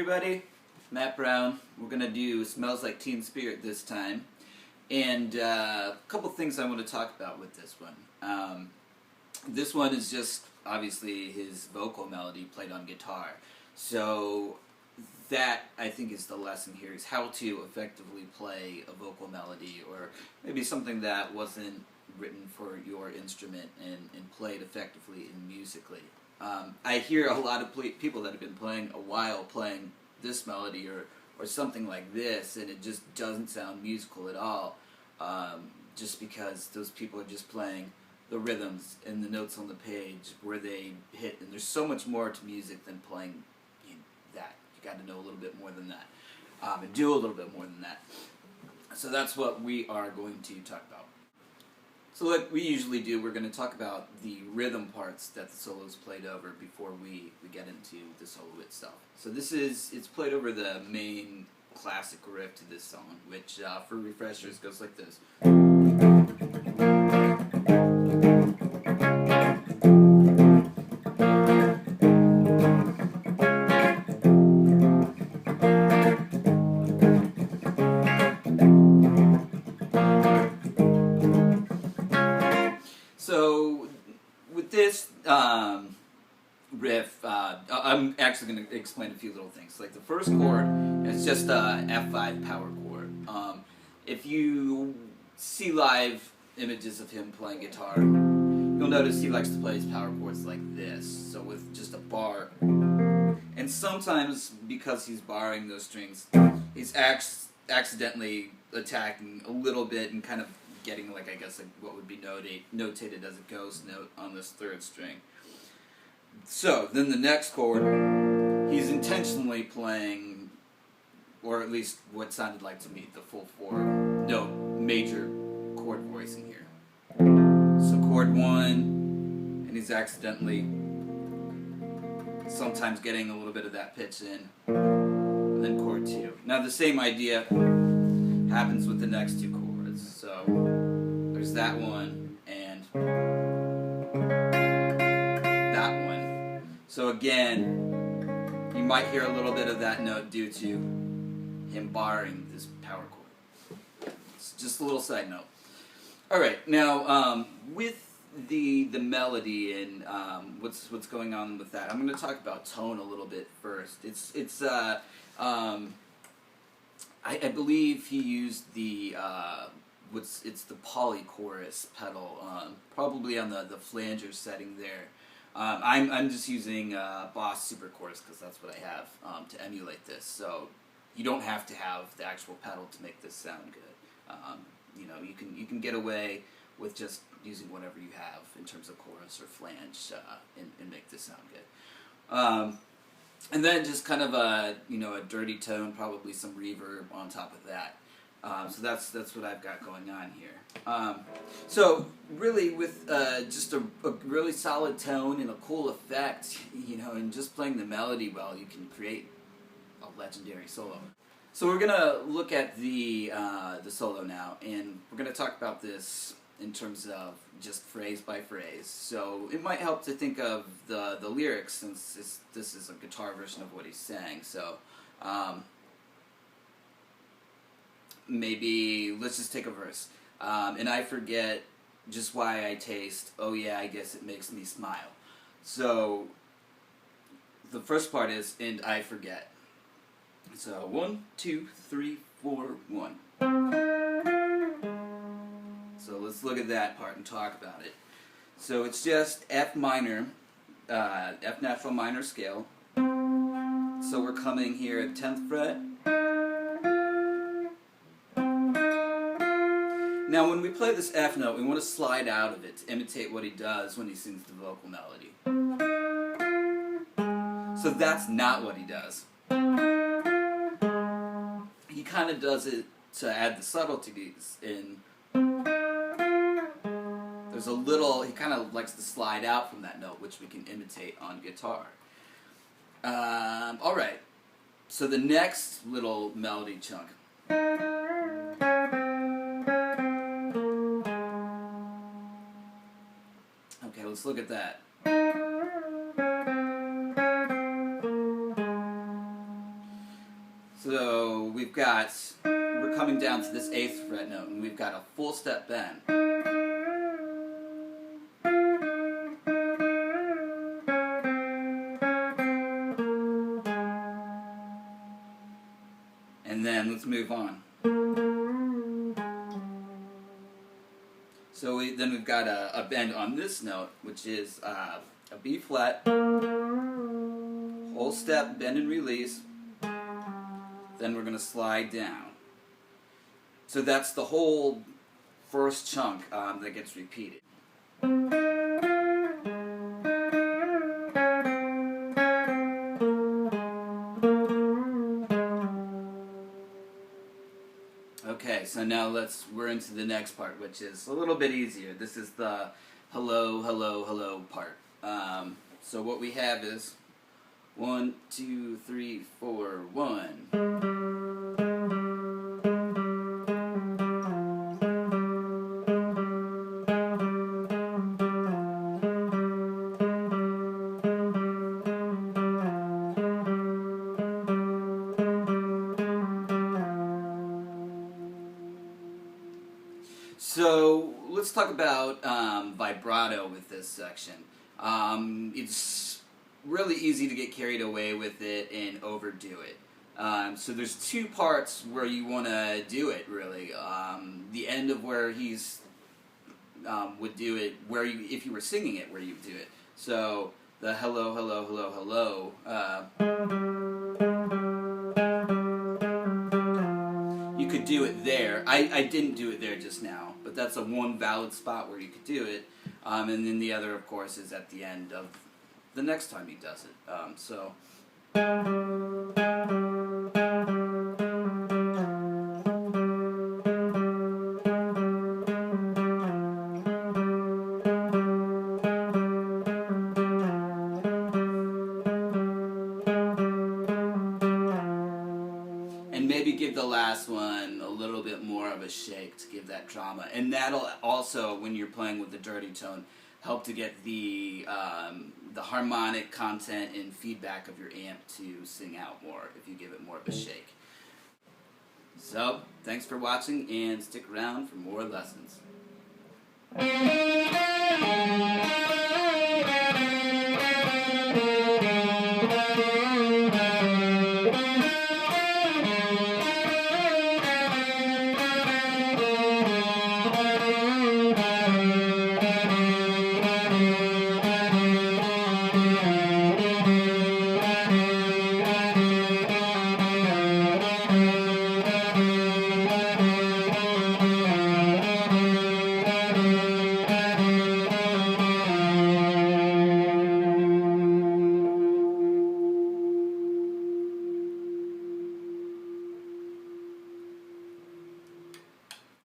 everybody, Matt Brown. We're going to do Smells Like Teen Spirit this time. And a couple things I want to talk about with this one. This one is just, obviously, his vocal melody played on guitar. So that, I think, is the lesson here, is how to effectively play a vocal melody, or maybe something that wasn't written for your instrument and played effectively and musically. I hear a lot of people that have been playing a while playing this melody or something like this, and it just doesn't sound musical at all, just because those people are just playing the rhythms and the notes on the page where they hit, and there's so much more to music than playing that. You got to know a little bit more than that, and do a little bit more than that. So that's what we are going to talk about. So like we usually do, we're going to talk about the rhythm parts that the solo is played over before we get into the solo itself. So it's played over the main classic riff to this song, which for refreshers goes like this. So with this riff, I'm actually going to explain a few little things. Like the first chord is just a F5 power chord. If you see live images of him playing guitar, you'll notice he likes to play his power chords like this, so with just a bar. And sometimes, because he's barring those strings, he's accidentally attacking a little bit and kind of getting, like, I guess, like what would be notated as a ghost note on this third string. So then the next chord, he's intentionally playing, or at least what sounded like to me, the full 4-note major chord voicing here. So chord 1, and he's accidentally sometimes getting a little bit of that pitch in, and then chord 2. Now the same idea happens with the next two chords. So there's that one and that one. So again, you might hear a little bit of that note due to him barring this power chord. It's just a little side note. Alright, now with the melody and what's going on with that, I'm going to talk about tone a little bit first. I believe he used the it's the polychorus pedal, probably on the flanger setting there. I'm just using Boss Super Chorus because that's what I have to emulate this. So you don't have to have the actual pedal to make this sound good. You can get away with just using whatever you have in terms of chorus or flange and make this sound good. And then just kind of a dirty tone, probably some reverb on top of that. So that's what I've got going on here. So really, with just a really solid tone and a cool effect, and just playing the melody well, you can create a legendary solo. So we're gonna look at the solo now, and we're gonna talk about this in terms of just phrase by phrase. So it might help to think of the lyrics, since this is a guitar version of what he's saying. So maybe let's just take a verse. And I forget just why I taste, oh yeah, I guess it makes me smile. So the first part is, and I forget. So 1, 2, 3, 4, 1. So let's look at that part and talk about it. So it's just F minor, F natural minor scale. So we're coming here at 10th fret. Now when we play this F note, we want to slide out of it to imitate what he does when he sings the vocal melody. So that's not what he does. He kind of does it to add the subtleties in. There's a little, he kind of likes to slide out from that note, which we can imitate on guitar. Alright, so the next little melody chunk. Okay, let's look at that. So we're coming down to this 8th fret note, and we've got a full step bend. And then let's move on. So then we've got a bend on this note, which is a B flat, whole step, bend and release. Then we're going to slide down. So that's the whole first chunk that gets repeated. Okay, so now we're into the next part, which is a little bit easier. This is the hello, hello, hello part. So what we have is 1, 2, 3, 4, 1. So let's talk about vibrato with this section. It's really easy to get carried away with it and overdo it. So there's two parts where you want to do it, really. The end of where he's would do it, if you were singing it, where you would do it. So the hello, hello, hello, hello. You could do it there. I didn't do it there just now, but that's one valid spot where you could do it. And then the other, of course, is at the end of the next time he does it. And maybe give the last one a little bit more of a shake to give that drama. And that'll also, when you're playing with the dirty tone, help to get the harmonic content and feedback of your amp to sing out more if you give it more of a shake. So, thanks for watching, and stick around for more lessons.